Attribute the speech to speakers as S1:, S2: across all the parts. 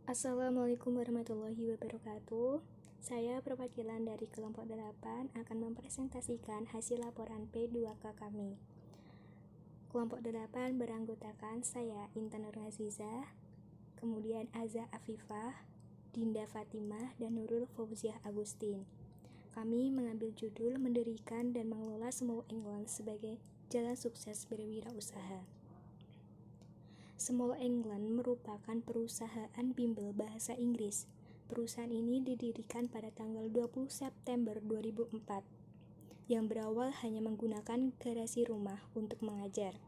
S1: Assalamualaikum warahmatullahi wabarakatuh. Saya perwakilan dari kelompok 8 akan mempresentasikan hasil laporan P2K kami. Kelompok 8 beranggotakan saya Intan Nurhazizah, kemudian Aza Afifah, Dinda Fatimah, dan Nurul Fauziah Agustin. Kami mengambil judul mendirikan dan mengelola Small England sebagai jalan sukses berwirausaha. Small England merupakan perusahaan bimbel bahasa Inggris. Perusahaan ini didirikan pada tanggal 20 September 2004 yang berawal hanya menggunakan garasi rumah untuk mengajar.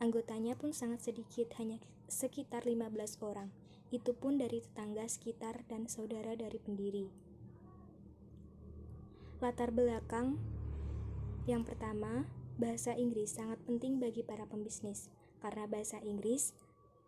S1: Anggotanya pun sangat sedikit, hanya sekitar 15 orang. Itu pun dari tetangga sekitar dan saudara dari pendiri. Latar belakang yang pertama, bahasa Inggris sangat penting bagi para pembisnis karena bahasa Inggris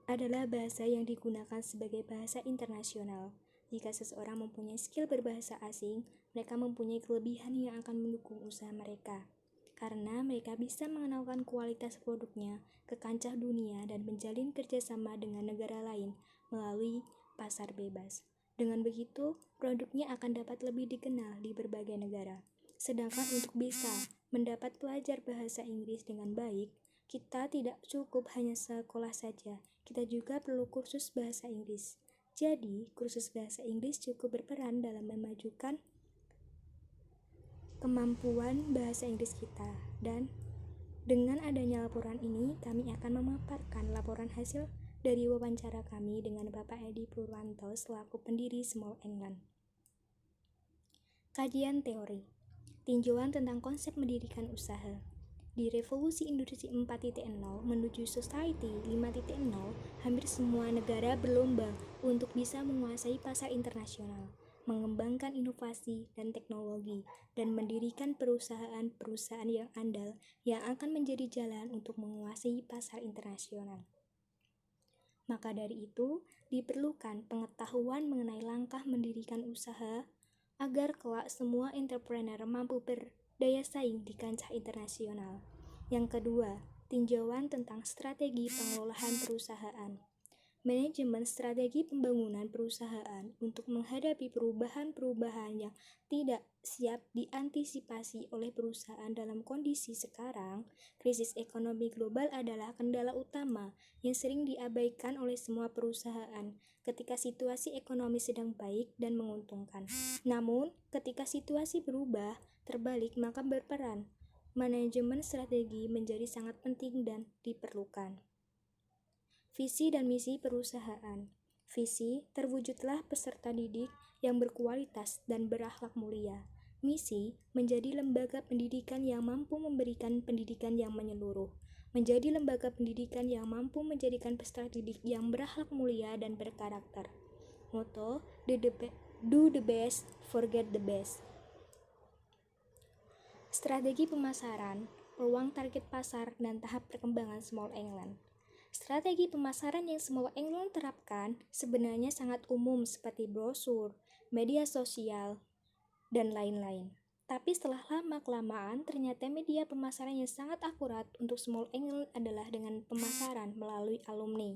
S1: adalah bahasa yang digunakan sebagai bahasa internasional. Jika seseorang mempunyai skill berbahasa asing, mereka mempunyai kelebihan yang akan mendukung usaha mereka. Karena mereka bisa mengenalkan kualitas produknya ke kancah dunia dan menjalin kerjasama dengan negara lain melalui pasar bebas. Dengan begitu, produknya akan dapat lebih dikenal di berbagai negara. Sedangkan untuk bisa mendapat pelajar bahasa Inggris dengan baik, kita tidak cukup hanya sekolah saja, kita juga perlu kursus bahasa Inggris. Jadi, kursus bahasa Inggris cukup berperan dalam memajukan kemampuan bahasa Inggris kita. Dan dengan adanya laporan ini, kami akan memaparkan laporan hasil dari wawancara kami dengan Bapak Edi Purwanto selaku pendiri Small England. Kajian teori, tinjauan tentang konsep mendirikan usaha. Di revolusi industri 4.0 menuju society 5.0, hampir semua negara berlomba untuk bisa menguasai pasar internasional, mengembangkan inovasi dan teknologi, dan mendirikan perusahaan-perusahaan yang andal yang akan menjadi jalan untuk menguasai pasar internasional. Maka dari itu, diperlukan pengetahuan mengenai langkah mendirikan usaha agar kelak semua entrepreneur mampu berdaya saing di kancah internasional. Yang kedua, tinjauan tentang strategi pengelolaan perusahaan. Manajemen strategi pembangunan perusahaan untuk menghadapi perubahan-perubahan yang tidak siap diantisipasi oleh perusahaan dalam kondisi sekarang. Krisis ekonomi global adalah kendala utama yang sering diabaikan oleh semua perusahaan ketika situasi ekonomi sedang baik dan menguntungkan. Namun, ketika situasi berubah, terbalik, maka berperan manajemen strategi menjadi sangat penting dan diperlukan. Visi dan misi perusahaan. Visi, terwujudlah peserta didik yang berkualitas dan berakhlak mulia. Misi, menjadi lembaga pendidikan yang mampu memberikan pendidikan yang menyeluruh. Menjadi lembaga pendidikan yang mampu menjadikan peserta didik yang berakhlak mulia dan berkarakter. Moto, do the best, forget the best. Strategi pemasaran, peluang target pasar, dan tahap perkembangan Small England. Strategi pemasaran yang Small England terapkan sebenarnya sangat umum seperti brosur, media sosial, dan lain-lain. Tapi setelah lama-kelamaan, ternyata media pemasaran yang sangat akurat untuk Small England adalah dengan pemasaran melalui alumni.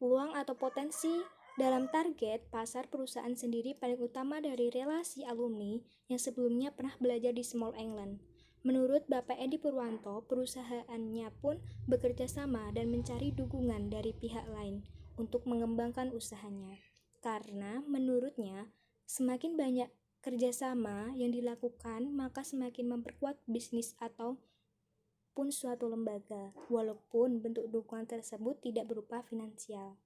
S1: Peluang atau potensi dalam target pasar perusahaan sendiri paling utama dari relasi alumni yang sebelumnya pernah belajar di Small England. Menurut Bapak Edi Purwanto, perusahaannya pun bekerja sama dan mencari dukungan dari pihak lain untuk mengembangkan usahanya. Karena menurutnya, semakin banyak kerjasama yang dilakukan, maka semakin memperkuat bisnis atau pun suatu lembaga, walaupun bentuk dukungan tersebut tidak berupa finansial.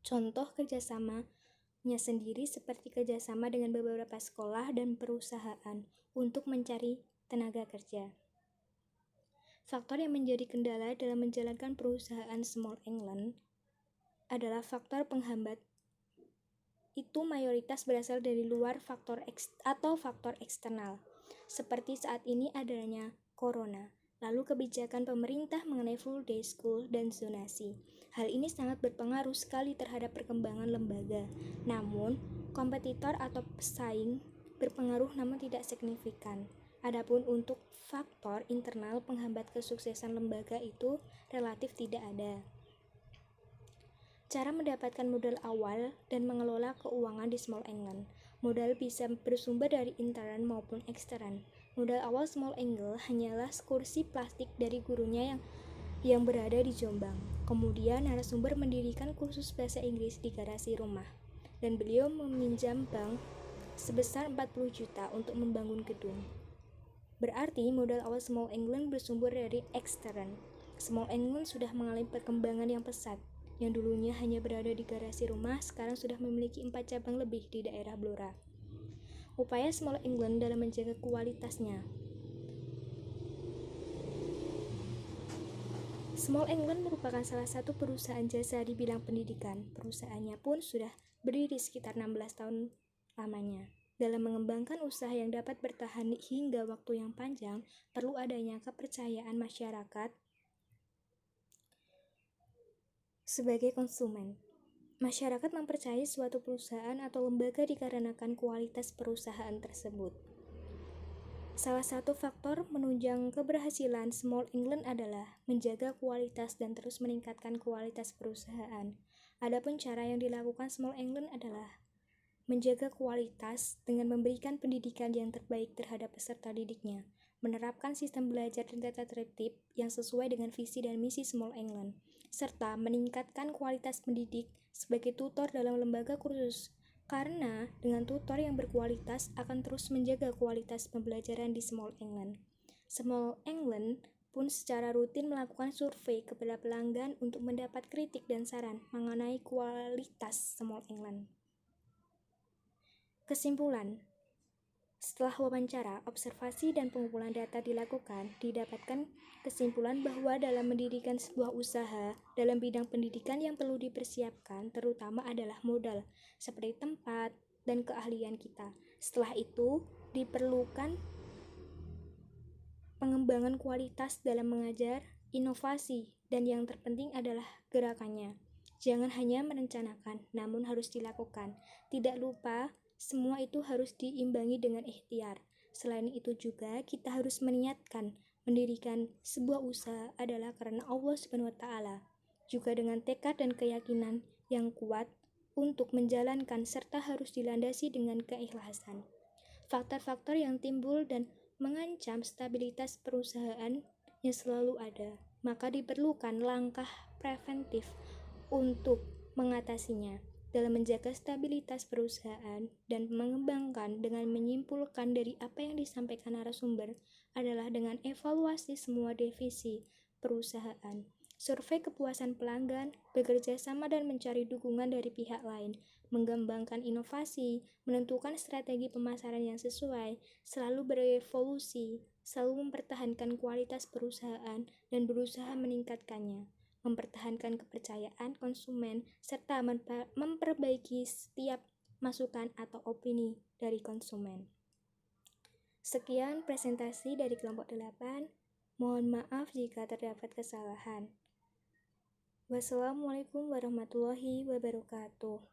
S1: Contoh kerjasamanya sendiri seperti kerjasama dengan beberapa sekolah dan perusahaan untuk mencari tenaga kerja. Faktor yang menjadi kendala dalam menjalankan perusahaan Small England adalah faktor penghambat. Itu mayoritas berasal dari luar faktor eksternal, seperti saat ini adanya corona, lalu kebijakan pemerintah mengenai full day school dan zonasi. Hal ini sangat berpengaruh sekali terhadap perkembangan lembaga. Namun, kompetitor atau pesaing berpengaruh namun tidak signifikan. Adapun untuk faktor internal penghambat kesuksesan lembaga itu relatif tidak ada. Cara mendapatkan modal awal dan mengelola keuangan di Small England. Modal bisa bersumber dari intern maupun ekstern. Modal awal Small England hanyalah kursi plastik dari gurunya yang berada di Jombang. Kemudian narasumber mendirikan kursus bahasa Inggris di garasi rumah. Dan beliau meminjam bank sebesar 40 juta untuk membangun gedung. Berarti modal awal Small England bersumber dari ekstern. Small England sudah mengalami perkembangan yang pesat. Yang dulunya hanya berada di garasi rumah, sekarang sudah memiliki 4 cabang lebih di daerah Blora. Upaya Small England dalam menjaga kualitasnya. Small England merupakan salah satu perusahaan jasa di bidang pendidikan. Perusahaannya pun sudah berdiri sekitar 16 tahun lamanya. Dalam mengembangkan usaha yang dapat bertahan hingga waktu yang panjang, perlu adanya kepercayaan masyarakat sebagai konsumen. Masyarakat mempercayai suatu perusahaan atau lembaga dikarenakan kualitas perusahaan tersebut. Salah satu faktor menunjang keberhasilan Small England adalah menjaga kualitas dan terus meningkatkan kualitas perusahaan. Adapun cara yang dilakukan Small England adalah menjaga kualitas dengan memberikan pendidikan yang terbaik terhadap peserta didiknya, menerapkan sistem belajar dan tata tertib yang sesuai dengan visi dan misi Small England, serta meningkatkan kualitas pendidik sebagai tutor dalam lembaga kursus. Karena dengan tutor yang berkualitas akan terus menjaga kualitas pembelajaran di Small England. Small England pun secara rutin melakukan survei kepada pelanggan untuk mendapat kritik dan saran mengenai kualitas Small England. Kesimpulan, setelah wawancara, observasi, dan pengumpulan data dilakukan, didapatkan kesimpulan bahwa dalam mendirikan sebuah usaha dalam bidang pendidikan yang perlu dipersiapkan terutama adalah modal, seperti tempat dan keahlian kita. Setelah itu, diperlukan pengembangan kualitas dalam mengajar, inovasi, dan yang terpenting adalah gerakannya. Jangan hanya merencanakan, namun harus dilakukan. Tidak lupa, semua itu harus diimbangi dengan ikhtiar. Selain itu juga, kita harus meniatkan mendirikan sebuah usaha adalah karena Allah SWT. Juga dengan tekad dan keyakinan yang kuat untuk menjalankan serta harus dilandasi dengan keikhlasan. Faktor-faktor yang timbul dan mengancam stabilitas perusahaan yang selalu ada, maka diperlukan langkah preventif untuk mengatasinya dalam menjaga stabilitas perusahaan dan mengembangkan. Dengan menyimpulkan dari apa yang disampaikan narasumber adalah dengan evaluasi semua divisi perusahaan, survei kepuasan pelanggan, bekerja sama dan mencari dukungan dari pihak lain, mengembangkan inovasi, menentukan strategi pemasaran yang sesuai, selalu berevolusi, selalu mempertahankan kualitas perusahaan dan berusaha meningkatkannya, mempertahankan kepercayaan konsumen, serta memperbaiki setiap masukan atau opini dari konsumen. Sekian presentasi dari kelompok 8. Mohon maaf jika terdapat kesalahan. Wassalamualaikum warahmatullahi wabarakatuh.